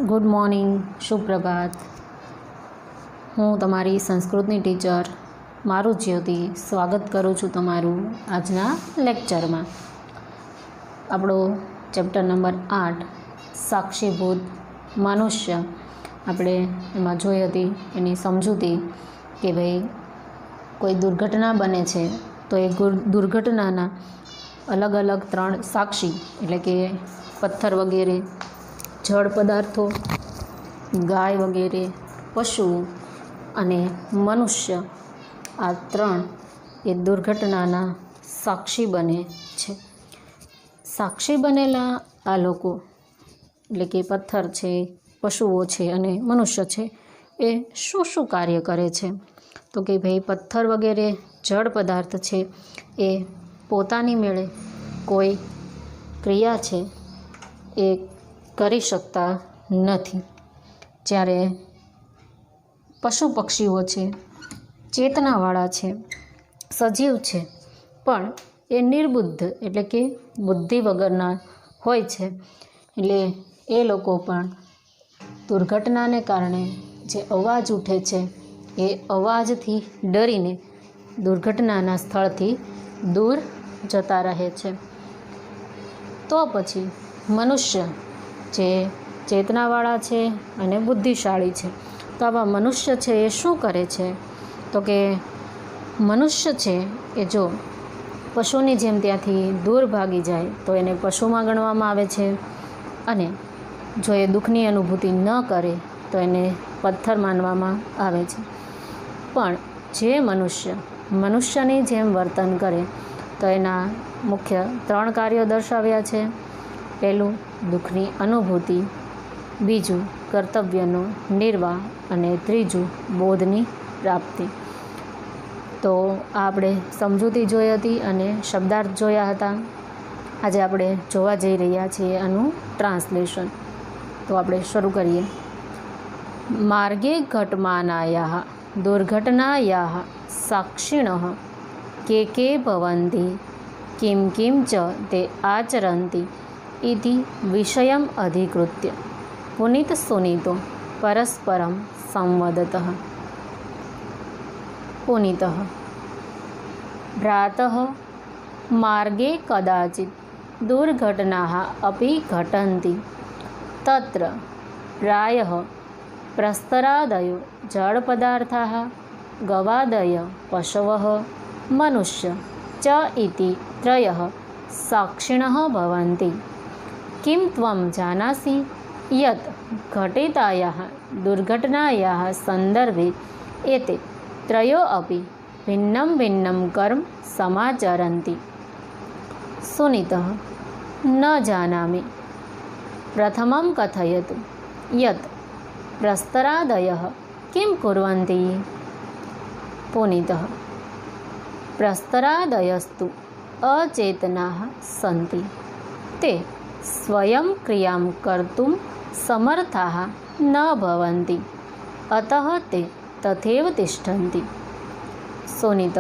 Good morning, સુપ્રભાત. હું તમારી સંસ્કૃતની teacher મારુજ્યોતિ સ્વાગત કરું છું તમારું આજના લેક્ચરમાં. આપણો ચેપ્ટર નંબર 8 સાક્ષીભૂત મનુષ્ય આપણે એમાં જોઈ હતી એની સમજૂતી કે ભાઈ કોઈ દુર્ઘટના બને છે તો એ દુર્ઘટનાના અલગ અલગ 3 સાક્ષી એટલે કે પથ્થર વગેરે, જળ પદાર્થો, ગાય વગેરે, પશુઓ અને મનુષ્ય, આ 3 એ દુર્ઘટનાના સાક્ષી બને છે. સાક્ષી બનેલા આ લોકો એટલે કે પથ્થર છે, પશુઓ છે અને મનુષ્ય છે એ શું કાર્ય કરે છે? તો કે ભાઈ પથ્થર વગેરે જળ પદાર્થ છે એ પોતાની મેળે કોઈ ક્રિયા છે એ કરી શકતા નથી. જ્યારે પશુ પક્ષીઓ છે, ચેતનાવાળા છે, સજીવ છે, પણ એ નિર્બુદ્ધ એટલે કે બુદ્ધિ વગરના હોય છે. એટલે એ લોકો પણ દુર્ઘટનાને કારણે જે અવાજ ઉઠે છે એ અવાજથી ડરીને દુર્ઘટનાના સ્થળથી દૂર જતા રહે છે. તો પછી મનુષ્ય જે ચેતનાવાળા છે અને બુદ્ધિશાળી છે, તો આવા મનુષ્ય છે એ શું કરે છે? તો કે મનુષ્ય છે એ જો પશુની જેમ ત્યાંથી દૂર ભાગી જાય તો એને પશુમાં ગણવામાં આવે છે, અને જો એ દુઃખની અનુભૂતિ ન કરે તો એને પથ્થર માનવામાં આવે છે. પણ જે મનુષ્યની જેમ વર્તન કરે તો એના મુખ્ય 3 કાર્યો દર્શાવ્યા છે. પહેલું દુઃખની અનુભૂતિ, બીજું કર્તવ્યનો નિર્વાહ અને ત્રીજું બોધની પ્રાપ્તિ. તો આપણે સમજૂતી જોઈ હતી અને શબ્દાર્થ જોયા હતા. આજે આપણે જોવા જઈ રહ્યા છીએ આનું ટ્રાન્સલેશન. તો આપણે શરૂ કરીએ. માર્ગે ઘટમાનાયાઃ દુર્ઘટનાયાઃ સાક્ષિણઃ કે ભવન્તિ કિમ કિમ ચ તે આચરન્તિ ઇતિ વિષયમ અધિકૃત્ય પુનિત સુનીતો પરસ્પરમ સંવદતઃ. પુનિતઃ ભ્રાતઃ માર્ગે કદાચિત દુર્ઘટનાः અપि ઘટन्ति તત્ર પ્રાયઃ પ્રસ્તરાદયો જળપદાર્થાः ગવાદય પશવઃ મનુષ્ય ચ ઇતિ ત્રયઃ સાક્ષિણઃ ભવन्ति. કિમ ત્વં જાનાસि યત ઘટિતાયાः દુર્ઘટનાયાः સંદર્ભે એતે ત્રયો અપि ભિન્नं ભિન્नं કર્મ સમાચરन्ति? સુનીતઃ ન જાનામિ. પ્રથમં કથયતુ યત પ્રસ્તરાદયઃ કિમ કુર્વન્તિ? પુનિતઃ પ્રસ્તરાદયસ્તુ અચેતનાः સन्ति. તે સ્વયં ક્રિયાં કર્તું સમર્થાः ન ભવન્તિ, અતઃ તે તથૈવ તિષ્ઠन्ति. સુનીતઃ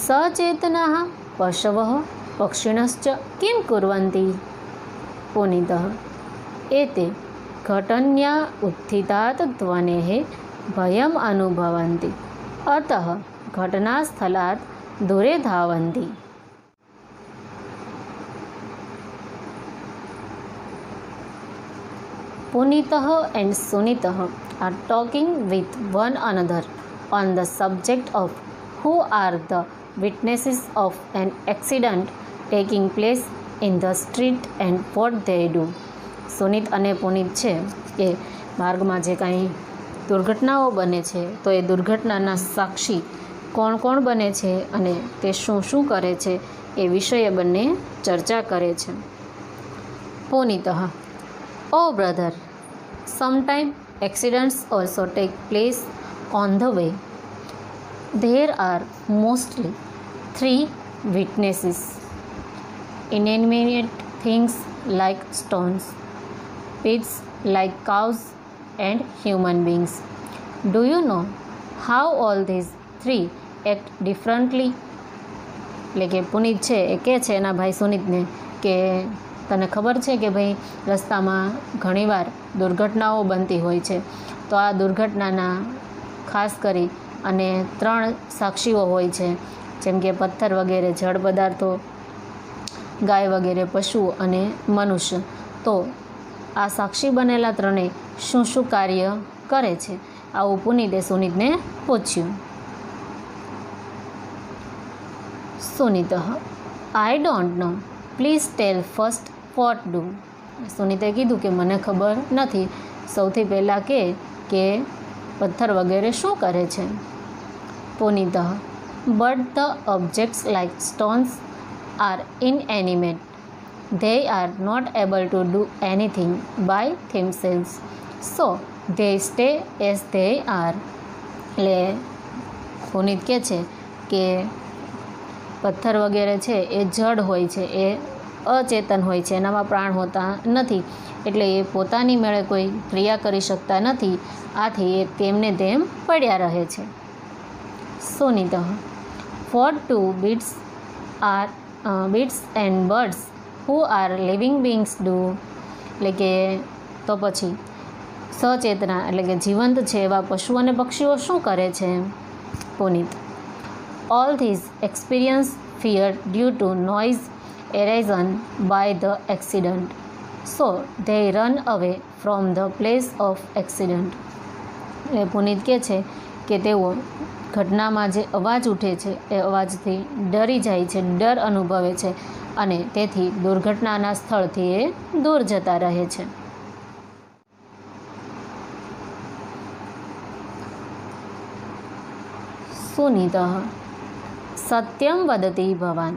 સચેતનાः પશવः પક્ષિણશ્ચ કિં કુર્વन्ति? પુનિતઃ એતે ઘટન્યા ઉત્થિતાत् ધ્વનેः ભયम् અનુભવन्ति, અતઃ ઘટનાસ્થલાत् દૂરે ધાવन्ति. Punitah and Sunitah are talking with one another on the subject of who are the witnesses of an accident taking place in the street and what they do. Sunit અને પુનિત છે એ માર્ગમાં જે કાંઈ દુર્ઘટનાઓ બને છે તો એ દુર્ઘટનાના સાક્ષી કોણ બને છે અને તે શું કરે છે એ વિષયે બંને ચર્ચા કરે છે. પુનિતઃ ઓ brother, sometimes accidents also take place on the way. There are mostly 3 witnesses: inanimate things like stones, pets like cows, and human beings. Do you know how all these 3 act differently? એટલે કે પુનિત છે એ કહે છે એના ભાઈ સુનિતને કે તને ખબર છે કે ભાઈ રસ્તામાં ઘણીવાર દુર્ઘટનાઓ બનતી હોય છે, તો આ દુર્ઘટનાના ખાસ કરી અને 3 સાક્ષીઓ હોય છે, જેમ કે પથ્થર વગેરે, જળ પદાર્થો, ગાય વગેરે પશુઓ અને મનુષ્ય. તો આ સાક્ષી બનેલા ત્રણેય શું શું કાર્ય કરે છે, આવું પુનિતે સુનિતને પૂછ્યું. Sunit: I don't know, please tell first what do. સુનિતે કીધું કે મને ખબર નથી, સૌથી પહેલાં કે પથ્થર વગેરે શું કરે છે. Punit: but the objects like stones are inanimate, they are not able to do anything by themselves, so they stay as they are. એટલે પુનિત કહે છે કે પથ્થર વગેરે છે એ જડ હોય છે, એ અચેતન હોય છે, એનામાં પ્રાણ હોતા નથી, એટલે એ પોતાની મેળે કોઈ ક્રિયા કરી શકતા નથી, આથી એ તેમને તેમ પડ્યા રહે છે. Sunit: what do bits and birds who are living beings do. એટલે કે તો પછી સચેતના એટલે કે જીવંત છે એવા પશુ અને પક્ષીઓ શું કરે છે. પુનિત: all these experience fear due to noise arisen by the accident, so they run away from the place of accident. એટલે પુનિત કહે છે કે તેઓ ઘટનામાં જે અવાજ ઉઠે છે એ અવાજથી ડરી જાય છે, ડર અનુભવે છે, અને તેથી દુર્ઘટનાના સ્થળથી એ દૂર જતા રહે છે. સુનિત: સત્યમ વદતિ ભવાન,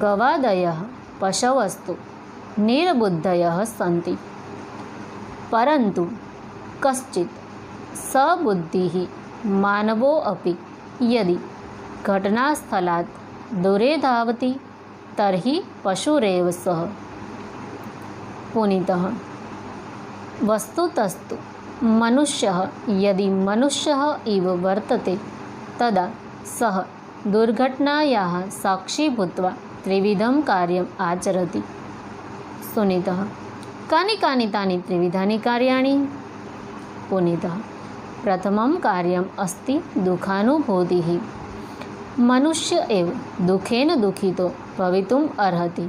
ગવાદયઃ પશવસ્તુ નિર્બુદ્ધયઃ સંતિ, પરંતુ કશ્ચિત સબુદ્ધિઃ માનવો અપી યદિ ઘટનાસ્થલાત દૂરે ધાવતિ તર્હિ પશુરેવ સહ. પુનિત: વસ્તુતસ્તુ મનુષ્યઃ યદિ મનુષ્યઃ ઇવ વર્તતે તદા સઃ દુર્ઘટનાયાઃ સાક્ષી ભૂત્વા ત્રિવિધમ કાર્યમ આચરતિ. સુનિત: કાની કાની તાની ત્રિવિધાની કાર્યાણि. પુનિત: પ્રથમં કાર્યમ અસ્તિ દુઃખાનુભૂતિઃ. મનુષ્ય એવ દુઃખેન દુઃખિતો ભવિતુમ અર્હતિ,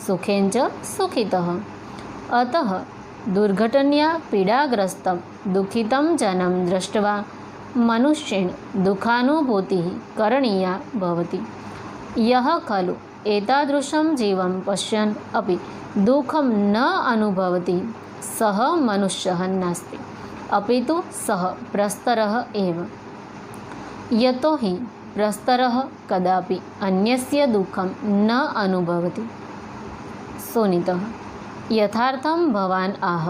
સુખેન ચ સુખિતઃ. અતઃ દુર્ઘટન્યા પીડાગ્રસ્તમ દુઃખિતમ જનમ દૃષ્ટવા મનુષ્યેણ દુઃખાનુભૂતિઃ કરણીયા ભવતિ. યઃ ખલુ એતાદૃશં જીવં પશ્યન અપી દુઃખમ ન અનુભવતિ સહ મનુષ્યઃ નાસ્તિ, અપિતુ સહ પ્રસ્તરઃ એવ. યતો હિ પ્રસ્તરઃ કદાપि અન્યસ્ય દુઃખમ ન અનુભવતિ. સુનિત: યથાર્થમ ભવાન આહ,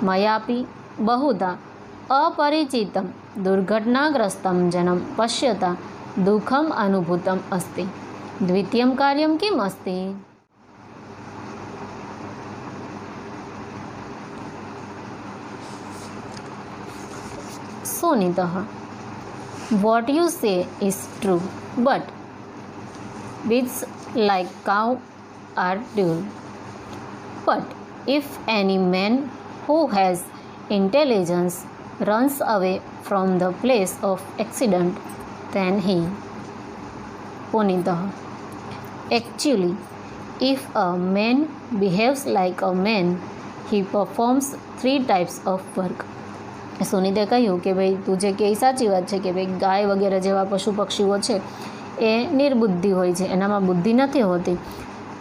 મયાપી બહુધા અપરિચિતમ દુર્ઘટનાગ્રસ્તમ જનમ પશ્યતા દુઃખમ અનુભૂતમ અસ્તિ. દ્વિતીયં કાર્યમ કિમ અસ્તિ. Sunit: what you say is true, but beasts like cow are dull. But if any man who has intelligence runs away from the place of accident, then he. Punita: actually, if a man behaves like a man, he performs 3 types of work. સુનિતે કહ્યું કે ભાઈ તું જે કહે સાચી વાત છે કે ભાઈ ગાય વગેરે જેવા પશુ પક્ષીઓ છે એ નિર્બુદ્ધિ હોય છે, એનામાં બુદ્ધિ નથી હોતી,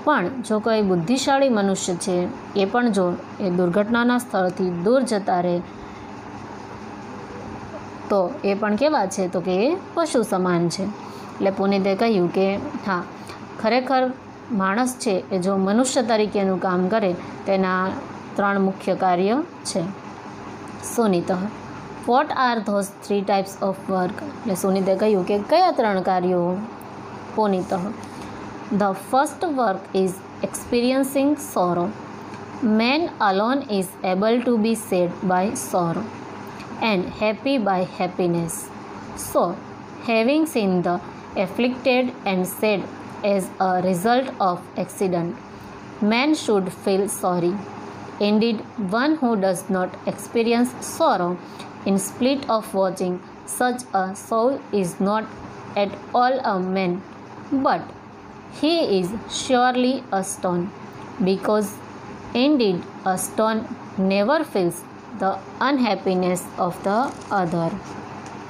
પણ જો કોઈ બુદ્ધિશાળી મનુષ્ય છે એ પણ જો એ દુર્ઘટનાના સ્થળથી દૂર જતા રહે તો એ પણ કેવા છે, તો કે એ પશુ સમાન છે. એટલે પુનિતે કહ્યું કે હા, ખરેખર માણસ છે એ જો મનુષ્ય તરીકેનું કામ કરે તેના 3 મુખ્ય કાર્ય છે. Sunit: what are those 3 types of work. એટલે સુનિતે કહ્યું કે કયા 3 કાર્યો. Punit: the first work is experiencing sorrow. Man alone is able to be sad by sorrow and happy by happiness. So, having seen the afflicted and sad as a result of accident, man should feel sorry. Indeed, one who does not experience sorrow in spite of watching such a soul is not at all a man, but he is surely a stone, because indeed a stone never feels the unhappiness of the other.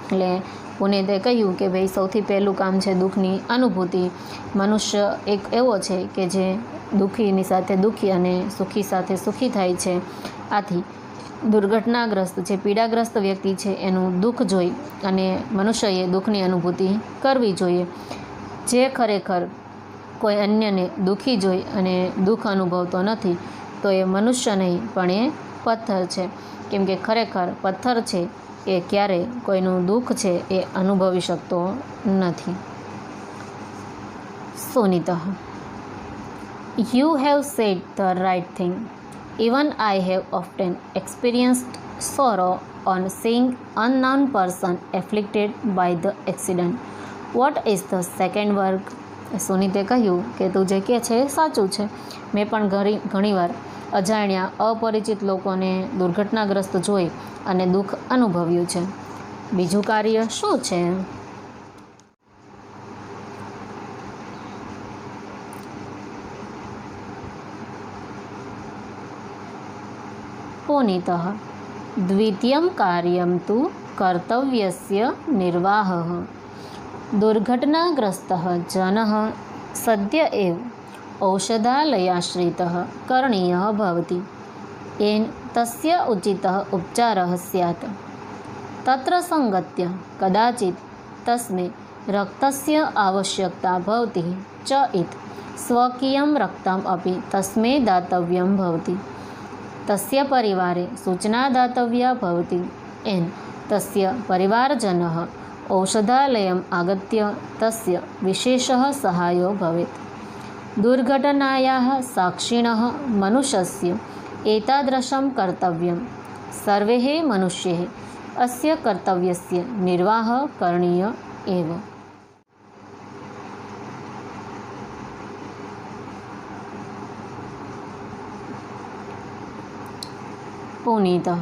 એટલે પુનિતે કહ્યું કે ભાઈ સૌથી પહેલું કામ છે દુઃખની અનુભૂતિ. મનુષ્ય એક એવો છે કે જે દુઃખીની સાથે દુઃખી અને સુખી સાથે સુખી થાય છે. આથી દુર્ઘટનાગ્રસ્ત જે પીડાગ્રસ્ત વ્યક્તિ છે એનું દુઃખ જોઈ અને મનુષ્યએ દુઃખની અનુભૂતિ કરવી જોઈએ. જે ખરેખર કોઈ અન્યને દુઃખી જોઈ અને દુઃખ અનુભવતો નથી તો એ મનુષ્ય નહીં પણ એ પથ્થર છે. કેમ કે ખરેખર પથ્થર છે એ ક્યારે કોઈનું દુઃખ છે એ અનુભવી શકતો નથી. સુનિતઃ, You have said the right thing. Even I have often experienced sorrow on seeing unknown person afflicted by the accident. What is the second work? સુનિતે કહ્યું કે તું જે કહે છે એ સાચું છે. મેં પણ ઘણીવાર અજાણ્યા અપરિચિત લોકોને દુર્ઘટનાગ્રસ્ત જોઈ અને દુઃખ અનુભવ્યું છે. બીજું કાર્ય શું છે? पुनीतः, द्वितीयं कार्यं तु कर्तव्यस्य निर्वाहः. दुर्घटनाग्रस्तः जनः सद्य एव औषधालयाश्रितः करणीयः भवति. येन तस्य उचितः उपचारः स्यात्. तत्र सङ्गत्य कदाचित् तस्मै रक्तस्य आवश्यकता भवति चेत् स्वकीयं रक्तम् अपि तस्मै दातव्यं भवति. तस्य परिवारे सूचना दातव्या भवति. येन तस्य परिवारजनः औषधालयम् आगत्य तस्य विशेषः सहायो भवेत्. दुर्घटनायाः साक्षिणः मनुष्यस्य एतादृशं कर्तव्यं. सर्वे मनुष्यैः अस्य कर्तव्यस्य निर्वाहः करणीय एव. पुनीतः,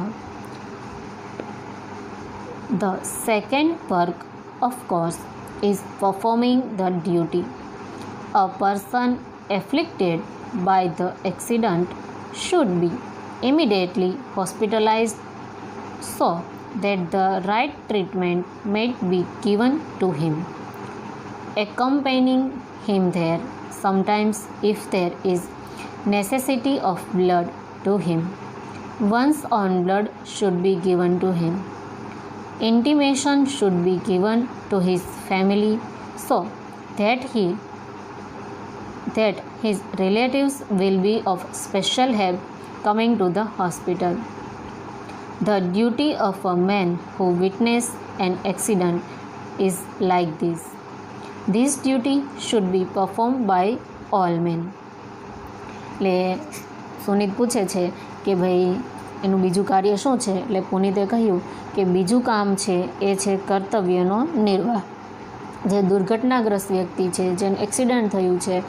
The second work, of course, is performing the duty. A person afflicted by the accident should be immediately hospitalized so that the right treatment may be given to him. Accompanying him there, sometimes if there is necessity of blood to him, one's own blood should be given to him. Intimation should be given to his family so that his relatives will be of special help coming to the hospital. The duty of a man who witnessed an accident is like this. This duty should be performed by all men. એટલે સુનિત પૂછે છે કે ભાઈ એનું બીજું કાર્ય શું છે? એટલે પુનિતે કહ્યું કે બીજું કામ છે એ છે કર્તવ્યનો નિર્વાહ. જે દુર્ઘટનાગ્રસ્ત વ્યક્તિ છે, જેને એક્સિડન્ટ થયું છે,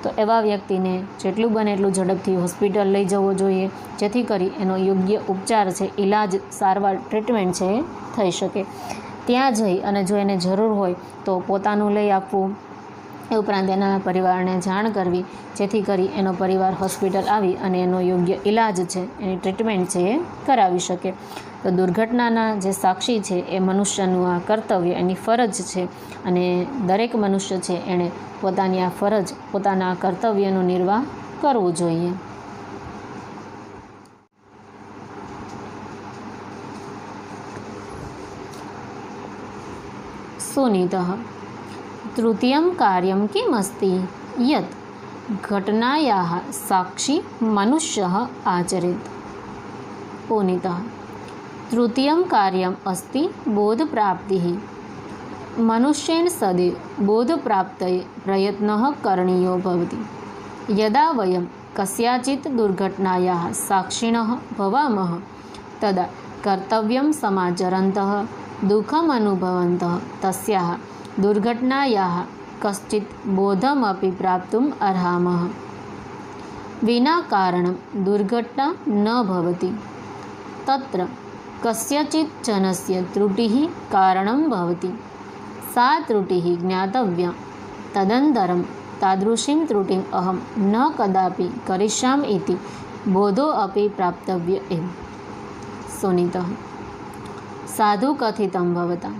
તો એવા વ્યક્તિને જેટલું બને એટલું ઝડપથી હોસ્પિટલ લઈ જવો જોઈએ, જેથી કરી એનો યોગ્ય ઉપચાર છે, ઇલાજ, સારવાર, ટ્રીટમેન્ટ છે એ થઈ શકે. ત્યાં જઈ અને જો એને જરૂર હોય તો પોતાનું લઈ આપવું, એ ઉપરાંત એના પરિવારને જાણ કરવી, જેથી કરી એનો પરિવાર હોસ્પિટલ આવી અને એનો યોગ્ય ઇલાજ છે, એની ટ્રીટમેન્ટ છે એ કરાવી શકે. તો દુર્ઘટનાના જે સાક્ષી છે એ મનુષ્યનું આ કર્તવ્ય, એની ફરજ છે અને દરેક મનુષ્ય છે એણે પોતાની આ ફરજ, પોતાના કર્તવ્યનો નિર્વાહ કરવો જોઈએ. સુનિતઃ, तृतीयं कार्यं किम् अस्ति यत् घटनायाः साक्षी मनुष्यः आचरेत्? पुनीतः, तृतीयं कार्यम् अस्ति बोधप्राप्तिः. मनुष्येण सदैव बोधप्राप्तये प्रयत्नः करणीयो भवति. यदा वयं कस्याचित् दुर्घटनायाः साक्षिणः भवामः तदा कर्तव्यं समाचरन्तः दुःखम् अनुभवन्तः तस्याः दुर्घटनायाः कश्चित् बोधमपि प्राप्तुम् अर्हामः. विना कारणं दुर्घटना न भवति। तत्र कस्यचित् जनस्य त्रुटिः कारणं भवति। सा त्रुटिः ज्ञातव्या। तदनन्तरं तादृशीं त्रुटिम् अहं न कदापि करिष्यामि इति बोधो अपि प्राप्तव्य एव। सुनीतः साधु कथितं भवता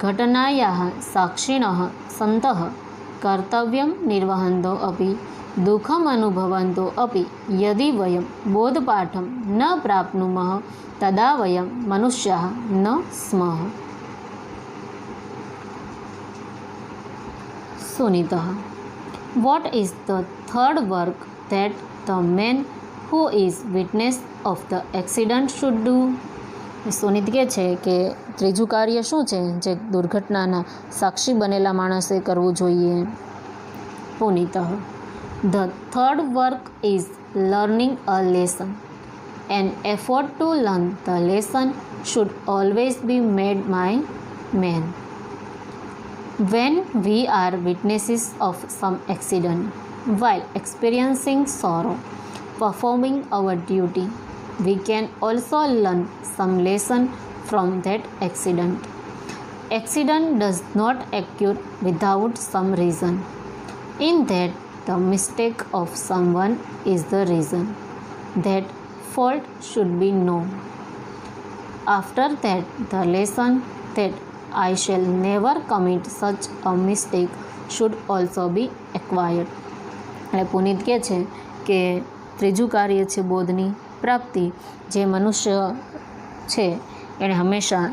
घटनायाः साक्षिणः सन्तः कर्तव्यं निर्वहन्तो अपि दुःखम् अनुभवन्तो अपि यदि वयं बोधपाठं न प्राप्नुमः तदा वयं मनुष्याः न स्मः। सुनीतः What is the third work that the man who is witness of the accident should do? Sunit કહે છે કે ત્રીજું કાર્ય શું છે જે દુર્ઘટનાના સાક્ષી બનેલા માણસે કરવું જોઈએ. પુનિતઃ The third work is learning a lesson. An effort to learn the lesson should always be made by man. When we are witnesses of some accident, while experiencing sorrow, performing our duty, we can also learn some lesson from that accident. Accident does not occur without some reason. In that, the mistake of someone is the reason. That fault should be known. After that, the lesson that I shall never commit such a mistake should also be acquired. એટલે પુનિત કહે છે કે ત્રીજું કાર્ય છે બોધની પ્રાપ્તિ. જે મનુષ્ય છે એણે હંમેશા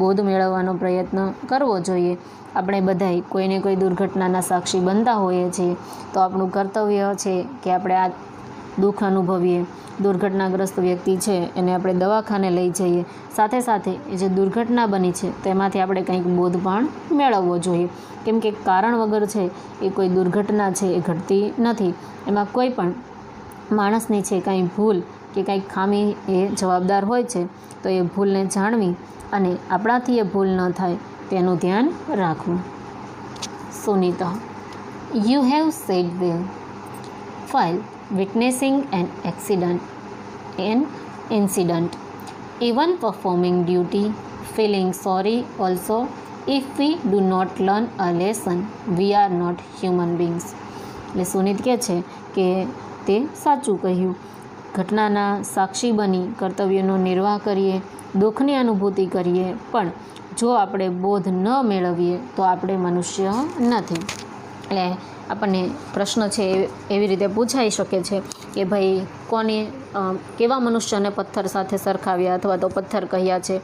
બોધ મેળવવાનો પ્રયત્ન કરવો જોઈએ. આપણે બધાય કોઈને કોઈ દુર્ઘટનાના સાક્ષી બનતા હોઈએ છીએ, તો આપણું કર્તવ્ય છે કે આપણે આ દુઃખ અનુભવીએ. દુર્ઘટનાગ્રસ્ત વ્યક્તિ છે એને આપણે દવાખાને લઈ જઈએ. સાથે સાથે એ જે દુર્ઘટના બની છે તેમાંથી આપણે કંઈક બોધ પણ મેળવવો જોઈએ. કેમ કે કારણ વગર છે એ કોઈ દુર્ઘટના છે એ ઘટતી નથી. એમાં કોઈ પણ માણસની છે કાંઈ ભૂલ કે કંઈક ખામી એ જવાબદાર હોય છે. તો એ ભૂલને જાણવી અને આપણાથી એ ભૂલ ન થાય તેનું ધ્યાન રાખવું. Sunita You have said well. While witnessing an incident, even performing duty, feeling sorry also, if we do not learn a lesson, we are not human beings. એટલે સુનિત કહે છે કે તે સાચું કહ્યું. ઘટનાના સાક્ષી બની કર્તવ્યનો નિર્વાહ કરીએ, દુઃખની અનુભૂતિ કરીએ, પણ જો આપણે બોધ ન મેળવીએ તો આપણે મનુષ્ય નથી. એટલે આપણને પ્રશ્ન છે એવી રીતે પૂછાઈ શકે છે કે ભાઈ કોને કેવા મનુષ્યને પથ્થર સાથે સરખાવ્યા અથવા તો પથ્થર કહ્યા છે?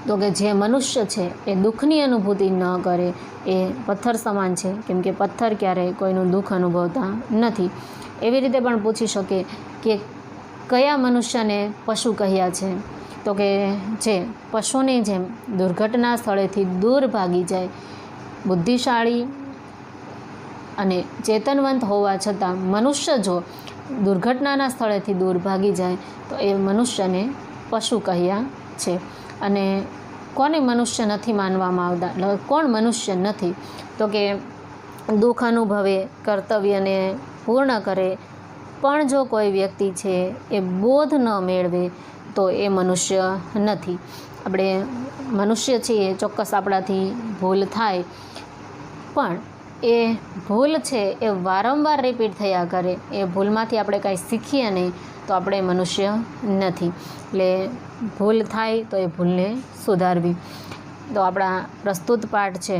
તો કે જે મનુષ્ય છે એ દુઃખની અનુભૂતિ ન કરે એ પથ્થર સમાન છે. કેમ કે પથ્થર ક્યારેય કોઈનું દુઃખ અનુભવતા નથી. એવી રીતે પણ પૂછી શકે કે કયા મનુષ્યને પશુ કહ્યા છે? તો કે જે પશુની જેમ દુર્ઘટના સ્થળેથી દૂર ભાગી જાય, બુદ્ધિશાળી અને ચેતનવંત હોવા છતાં મનુષ્ય જો દુર્ઘટનાના સ્થળેથી દૂર ભાગી જાય તો એ મનુષ્યને પશુ કહ્યા છે. અને કોને મનુષ્ય નથી માનવામાં આવતા? એટલે કોણ મનુષ્ય નથી? તો કે દુઃખ અનુભવે, કર્તવ્યને પૂર્ણ કરે, પણ જો કોઈ વ્યક્તિ છે એ બોધ ન મેળવે તો એ મનુષ્ય નથી. આપણે મનુષ્ય છીએ, ચોક્કસ આપણાથી ભૂલ થાય, પણ એ ભૂલ છે એ વારંવાર રિપીટ થયા કરે, એ ભૂલમાંથી આપણે કાંઈ શીખીએ નહીં તો આપણે મનુષ્ય નથી. એટલે ભૂલ થાય તો એ ભૂલને સુધારવી. તો આપણા પ્રસ્તુત પાઠ છે,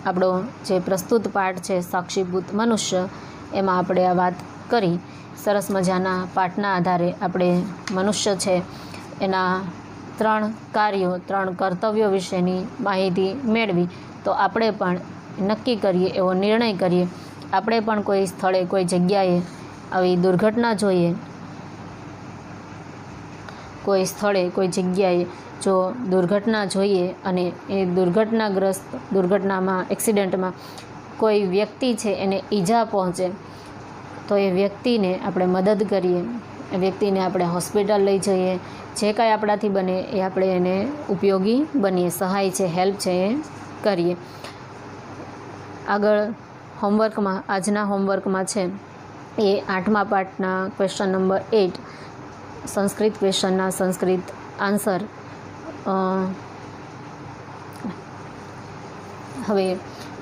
આપણો જે પ્રસ્તુત પાઠ છે સાક્ષીભૂત મનુષ્ય, એમાં આપણે આ વાત કરી. સરસ મજાના પાઠના આધારે આપણે મનુષ્ય છે એના 3 કાર્યો, 3 કર્તવ્યો વિશેની માહિતી મેળવી. તો આપણે પણ નક્કી કરીએ, એવો નિર્ણય કરીએ, આપણે પણ કોઈ સ્થળે, કોઈ જગ્યાએ આવી દુર્ઘટના જોઈએ, કોઈ સ્થળે, કોઈ જગ્યાએ જો દુર્ઘટના જોઈએ અને એ દુર્ઘટનામાં, એક્સિડન્ટમાં કોઈ વ્યક્તિ છે એને ઈજા પહોંચે તો એ વ્યક્તિને આપણે મદદ કરીએ, એ વ્યક્તિને આપણે હોસ્પિટલ લઈ જઈએ. જે કાંઈ આપણાથી બને એ આપણે એને ઉપયોગી બનીએ, સહાય છે, હેલ્પ છે એ કરીએ. આગળ હોમવર્કમાં આજના હોમવર્કમાં છે એ 8મા પાઠના ક્વેશ્ચન નંબર 8 સંસ્કૃત ક્વેશ્ચનના સંસ્કૃત આન્સર. હવે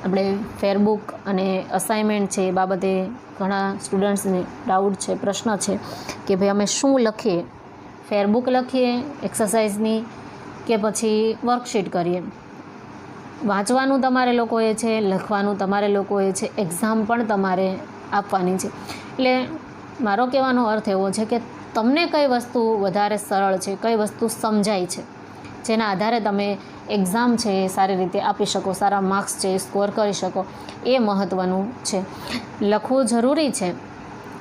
આપણે ફેરબુક અને અસાઇનમેન્ટ છે એ બાબતે ઘણા સ્ટુડન્ટ્સને ડાઉટ છે, પ્રશ્ન છે કે ભાઈ અમે શું લખીએ, ફેરબુક લખીએ એક્સરસાઇઝની કે પછી વર્કશીટ કરીએ. વાંચવાનું તમારે લોકોએ છે, લખવાનું તમારે લોકોએ છે, એક્ઝામ પણ તમારે આપવાની છે. એટલે મારો કહેવાનો અર્થ એવો છે કે તમને કઈ વસ્તુ વધારે સરળ છે, કઈ વસ્તુ સમજાય છે, જેના આધારે તમે એક્ઝામ છે એ સારી રીતે આપી શકો, સારા માર્ક્સ છે સ્કોર કરી શકો, એ મહત્ત્વનું છે. લખવું જરૂરી છે,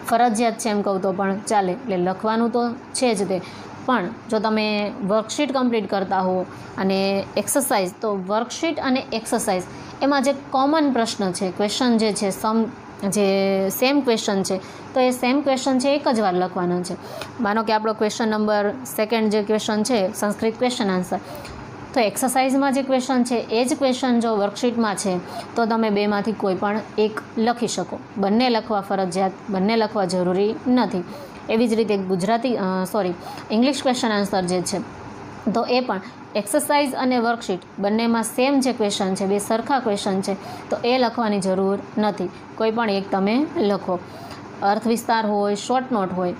ફરજિયાત છે એમ કહું તો પણ ચાલે. એટલે લખવાનું તો છે જ તે, પણ જો તમે વર્કશીટ કમ્પ્લીટ કરતા હો અને એક્સરસાઇઝ, તો વર્કશીટ અને એક્સરસાઇઝ એમાં જે કોમન પ્રશ્ન છે, ક્વેશ્ચન જે છે જે સેમ ક્વેશ્ચન છે, તો એ સેમ ક્વેશ્ચન છે એક જ વાર લખવાનો છે. માનો કે આપણો ક્વેશ્ચન નંબર 2 જે ક્વેશ્ચન છે સંસ્કૃત ક્વેશ્ચન આન્સર, તો એક્સરસાઇઝમાં જે ક્વેશ્ચન છે એ જ ક્વેશ્ચન જો વર્કશીટમાં છે તો તમે બેમાંથી કોઈ પણ એક લખી શકો. બંને લખવા ફરજિયાત, બંને લખવા જરૂરી નથી. એવી જ રીતે ઇંગ્લિશ ક્વેશ્ચન આન્સર જે છે તો એ પણ એક્સરસાઇઝ અને વર્કશીટ બંનેમાં સેમ જે ક્વેશ્ચન છે, બે સરખા ક્વેશ્ચન છે, તો એ લખવાની જરૂર નથી. કોઈ પણ એક તમે લખો. અર્થ વિસ્તાર હોય, શોર્ટ નોટ હોય,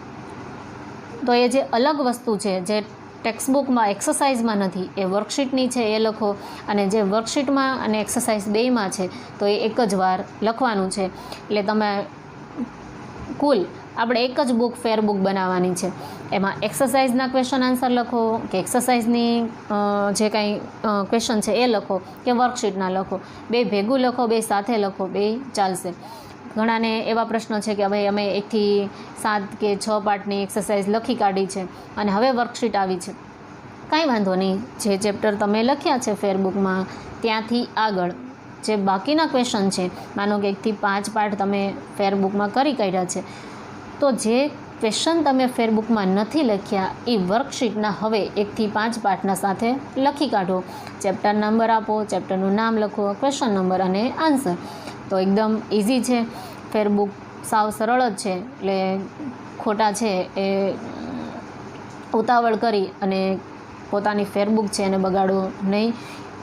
તો એ જે અલગ વસ્તુ છે જે ટેક્સ્ટબુકમાં એક્સરસાઇઝમાં નથી એ વર્કશીટની છે એ લખો, અને જે વર્કશીટમાં અને એક્સરસાઇઝ બેયમાં છે તો એ એક જ વાર લખવાનું છે. એટલે તમે કુલ આપણે એક જ બુક ફેરબુક બનાવવાની છે, એમાં એક્સરસાઇઝના ક્વેશ્ચન આન્સર લખો કે એક્સરસાઇઝની જે કાંઈ ક્વેશ્ચન છે એ લખો કે વર્કશીટના લખો, બે ભેગું લખો, બે સાથે લખો, બે ચાલશે. ઘણાને એવા પ્રશ્નો છે કે ભાઈ અમે 1 થી 7 કે 6 પાર્ટની એક્સરસાઇઝ લખી કાઢી છે અને હવે વર્કશીટ આવી છે. કાંઈ વાંધો નહીં, જે ચેપ્ટર તમે લખ્યા છે ફેરબુકમાં ત્યાંથી આગળ જે બાકીના ક્વેશ્ચન છે, માનો કે 1 થી 5 પાર્ટ તમે ફેરબુકમાં કરી કાઢ્યા છે, તો જે ક્વેશ્ચન તમે ફેરબુકમાં નથી લખ્યા એ વર્કશીટના હવે 1 થી 5 પાર્ટના સાથે લખી કાઢો. ચેપ્ટર નંબર આપો, ચેપ્ટરનું નામ લખો, ક્વેશ્ચન નંબર અને આન્સર. તો એકદમ ઇઝી છે. ફેરબુક સાવ સરળ જ છે. એટલે ખોટા છે એ ઉતાવળ કરી અને પોતાની ફેરબુક છે એને બગાડો નહીં.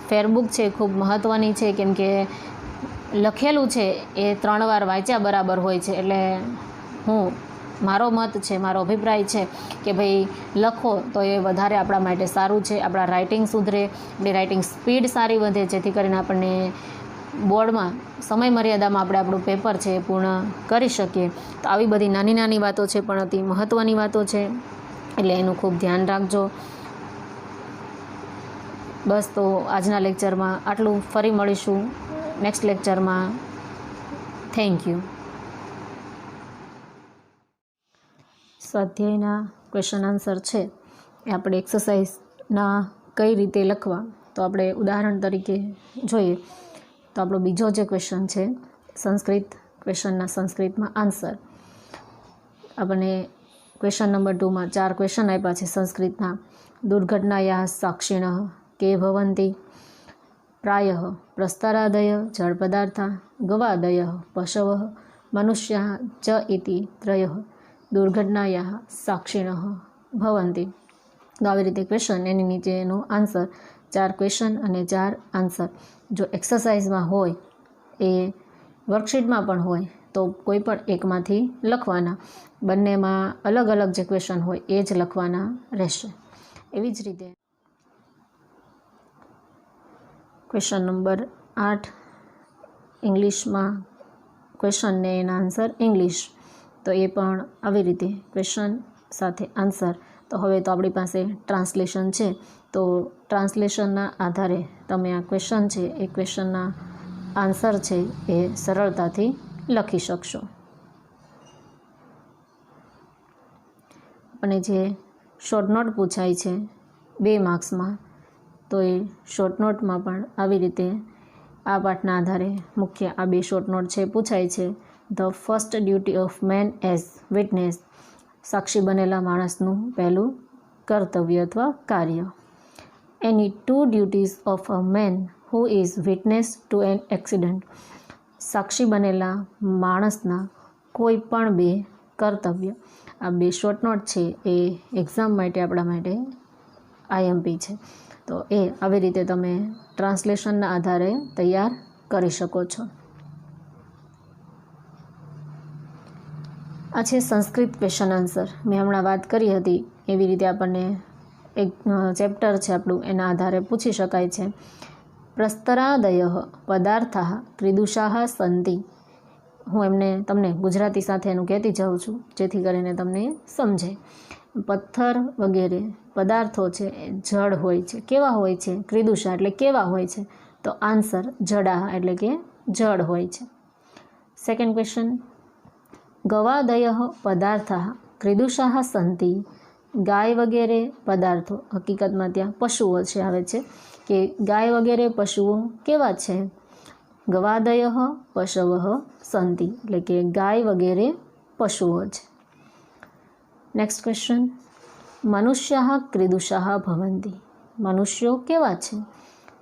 ફેરબુક છે ખૂબ મહત્ત્વની છે, કેમ કે લખેલું છે એ 3 વાર વાંચ્યા બરાબર હોય છે. એટલે મારો મત છે, મારો અભિપ્રાય છે કે ભાઈ લખો તો એ વધારે આપણા માટે સારું છે. આપણા રાઇટિંગ સુધરે, આપણી રાઇટિંગ સ્પીડ સારી વધે, જેથી કરીને આપણને બોર્ડમાં સમય મર્યાદામાં આપણે આપણું પેપર છે એ પૂર્ણ કરી શકીએ. તો આવી બધી નાની નાની વાતો છે પણ અતિ મહત્ત્વની વાતો છે, એટલે એનું ખૂબ ધ્યાન રાખજો. બસ, તો આજના લેક્ચરમાં આટલું. ફરી મળીશું નેક્સ્ટ લેક્ચરમાં. Thank you. સ્વાધ્યાયના ક્વેશ્ચન આન્સર છે એ આપણે એક્સરસાઇઝના કઈ રીતે લખવા, તો આપણે ઉદાહરણ તરીકે જોઈએ તો આપણો બીજો જે ક્વેશ્ચન છે સંસ્કૃત ક્વેશ્ચનના સંસ્કૃતમાં આન્સર. આપણને ક્વેશ્ચન નંબર 2માં 4 ક્વેશ્ચન આપ્યા છે સંસ્કૃતના. દુર્ઘટનાયા સાક્ષિણઃ કે ભવન્તિ? પ્રાયઃ પ્રસ્તરાદય જળ પદાર્થા, ગવાદય પશવઃ, મનુષ્યા ચ ઇતિ ત્રયઃ દુર્ઘટનાયા સાક્ષિણઃ ભવન્તિ. તો આવી રીતે ક્વેશ્ચન, એની નીચેનો આન્સર. 4 ક્વેશ્ચન અને 4 આન્સર. જો એક્સરસાઇઝમાં હોય, એ વર્કશીટમાં પણ હોય, તો કોઈ પણ એકમાંથી લખવાના. બંનેમાં અલગ અલગ જે ક્વેશ્ચન હોય એ જ લખવાના રહેશે. એવી જ રીતે ક્વેશ્ચન નંબર 8 ઇંગ્લિશમાં ક્વેશ્ચન ને એના આન્સર ઇંગ્લિશ. તો એ પણ આવી રીતે ક્વેશ્ચન સાથે આન્સર. તો હવે તો આપણી પાસે ટ્રાન્સલેશન છે, તો ટ્રાન્સલેશનના આધારે તમે આ ક્વેશ્ચન છે એ ક્વેશ્ચનના આન્સર છે એ સરળતાથી લખી શકશો. અને જે શોર્ટ નોટ પૂછાય છે 2 માર્ક્સમાં, તો એ શોર્ટ નોટમાં પણ આવી રીતે આ પાઠના આધારે મુખ્ય આ 2 શોર્ટ નોટ છે પૂછાય છે. The first duty of man as witness, સાક્ષી બનેલા માણસનું પહેલું કર્તવ્ય અથવા કાર્ય. એની 2 duties of a man who is witness to an accident, સાક્ષી બનેલા માણસના કોઈ પણ બે કર્તવ્ય. આ બે શોર્ટ નોટ છે એ એક્ઝામ માટે આપણા માટે આઈએમપી છે. તો એ આવી રીતે તમે ટ્રાન્સલેશનના આધારે તૈયાર કરી શકો છો. આ છે સંસ્કૃત ક્વેશ્ચન આન્સર. મેં હમણાં વાત કરી હતી એવી રીતે આપણને એક ચેપ્ટર છે આપણું, એના આધારે પૂછી શકાય છે. પ્રસ્તરાદય પદાર્થા ક્રીદુષાઃ સંતિ. હું તમને ગુજરાતી સાથે એનું કહેતી જાઉં છું જેથી કરીને તમને સમજે. પથ્થર વગેરે પદાર્થો છે એ જળ હોય છે. કેવા હોય છે? ક્રીદુષા એટલે કેવા હોય છે? તો આન્સર જડા એટલે કે જળ હોય છે. Second question, ગવાદય પદાર્થા ક્રીદુષાઃ સંતિ. ગાય વગેરે પદાર્થો, હકીકતમાં ત્યાં પશુઓ છે આવે છે કે ગાય વગેરે પશુઓ કેવા છે? ગવાદય પશવ સંતિ એટલે કે ગાય વગેરે પશુઓ છે. નેક્સ્ટ ક્વેશ્ચન, મનુષ્યાઃ ક્રીદુષાઃ ભવન્તિ. મનુષ્યો કેવા છે?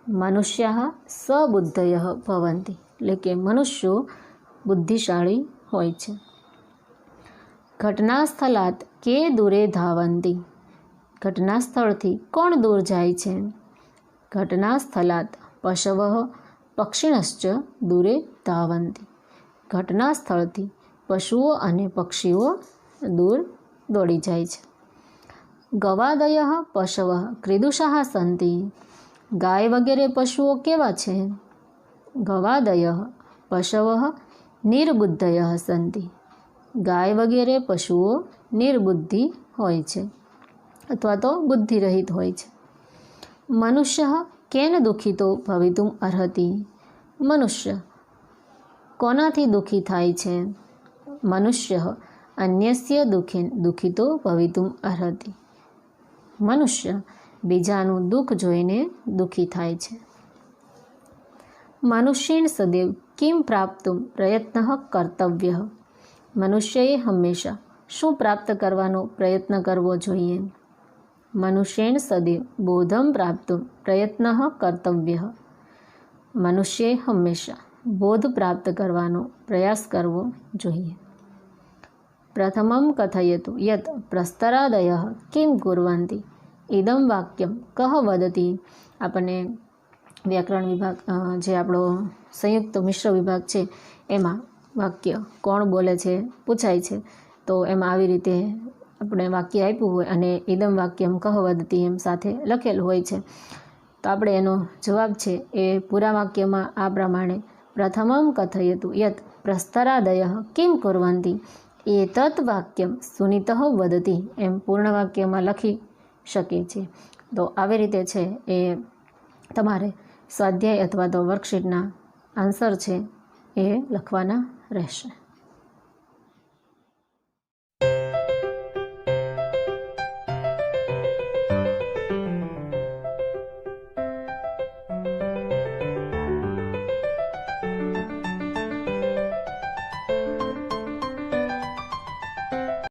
મનુષ્યાઃ સબુદ્ધયઃ ભવન્તિ એટલે કે મનુષ્યો બુદ્ધિશાળી હોય છે. ઘટના સ્થળાત કે દૂરે ધાવંતિ. ઘટના સ્થળથી કોણ દૂર જાય છે? ઘટના સ્થળાત પશવ પક્ષિણશ્ચ દૂરે ધાવંતિ. ઘટના સ્થળથી પશુઓ અને પક્ષીઓ દૂર દોડી જાય છે. ગવાદય પશવ ક્રીદુષાઃ સંતિ. ગાય વગેરે પશુઓ કેવા છે? ગવાદય પશવ નિર્બુદ્ધય સંતિ. ગાય વગેરે પશુઓ નિર્બુદ્ધિ હોય છે અથવા તો બુદ્ધિરહિત હોય છે. મનુષ્ય કેન દુઃખિતો ભવિતુમ અર્હતિ. મનુષ્ય કોનાથી દુઃખી થાય છે? મનુષ્ય અન્યસ્ય દુઃખેન દુઃખિતો ભવિતુમ અર્હતિ. મનુષ્ય બીજાનું દુઃખ જોઈને દુઃખી થાય છે. મનુષ્યેન સદૈવ કિમ પ્રાપ્તુમ પ્રયત્ન કર્તવ્ય. મનુષ્યએ હંમેશા શું પ્રાપ્ત કરવાનો પ્રયત્ન કરવો જોઈએ? મનુષ્યેન સદૈવ બોધમ પ્રાપ્તુમ પ્રયત્ન કર્તવ્ય. મનુષ્યએ હંમેશા બોધ પ્રાપ્ત કરવાનો પ્રયાસ કરવો જોઈએ. પ્રથમમ કથયતુ યત પ્રસ્તરાદય કિમ કુર્વન્તિ. ઇદમ વાક્યમ કહ વદતિ. આપણને વ્યાકરણ વિભાગ જે આપણો સંયુક્ત મિશ્ર વિભાગ છે એમાં વાક્ય કોણ બોલે છે પૂછાય છે. તો એમાં આવી રીતે આપણે વાક્ય આપ્યું હોય અને ઇદમ વાક્યમ કહ વદતિ એમ સાથે લખેલું હોય છે. તો આપણે એનો જવાબ છે એ પૂરા વાક્યમાં આ પ્રમાણે પ્રથમમ કથયતુ યત પ્રસ્તરાદય કિમ કુર્વન્તિ એતત વાક્યમ સુનીતઃ વદતિ એમ પૂર્ણ વાક્યમાં લખી શકીએ છીએ. તો આવી રીતે છે એ તમારે સ્વાધ્યાય અથવા તો વર્કશીટના આન્સર છે એ લખવાના રહેશે.